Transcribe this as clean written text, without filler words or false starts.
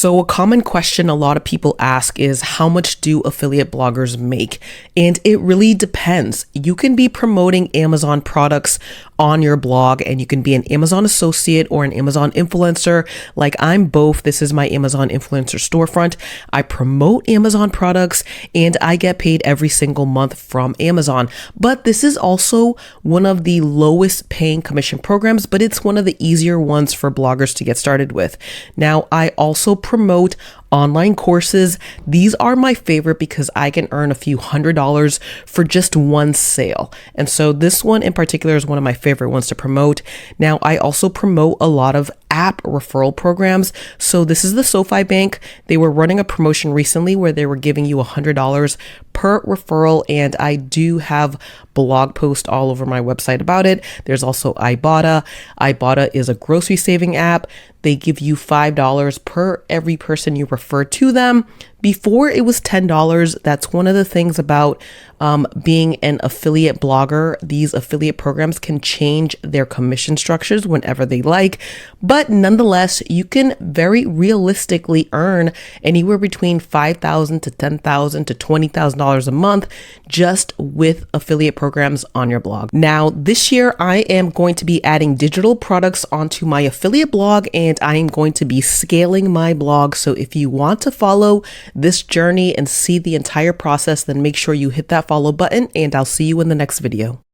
So a common question a lot of people ask is, how much do affiliate bloggers make? And it really depends. You can be promoting Amazon products on your blog, and you can be an Amazon associate or an Amazon influencer. Like I'm both. This is my Amazon influencer storefront. I promote Amazon products and I get paid every single month from Amazon. But this is also one of the lowest paying commission programs, but it's one of the easier ones for bloggers to get started with. Now, I also promote online courses. These are my favorite because I can earn a few $100s for just one sale. And so this one in particular is one of my favorite ones to promote. Now, I also promote a lot of app referral programs. So this is the SoFi Bank. They were running a promotion recently where they were giving you $100 per referral. And I do have blog posts all over my website about it. There's also Ibotta. Ibotta is a grocery saving app. They give you $5 per every person you refer to them. Before it was $10. That's one of the things about being an affiliate blogger. These affiliate programs can change their commission structures whenever they like, but nonetheless, you can very realistically earn anywhere between $5,000 to $10,000 to $20,000 a month just with affiliate programs on your blog. Now, this year, I am going to be adding digital products onto my affiliate blog, and I am going to be scaling my blog. So if you want to follow this journey and see the entire process, then make sure you hit that follow button, and I'll see you in the next video.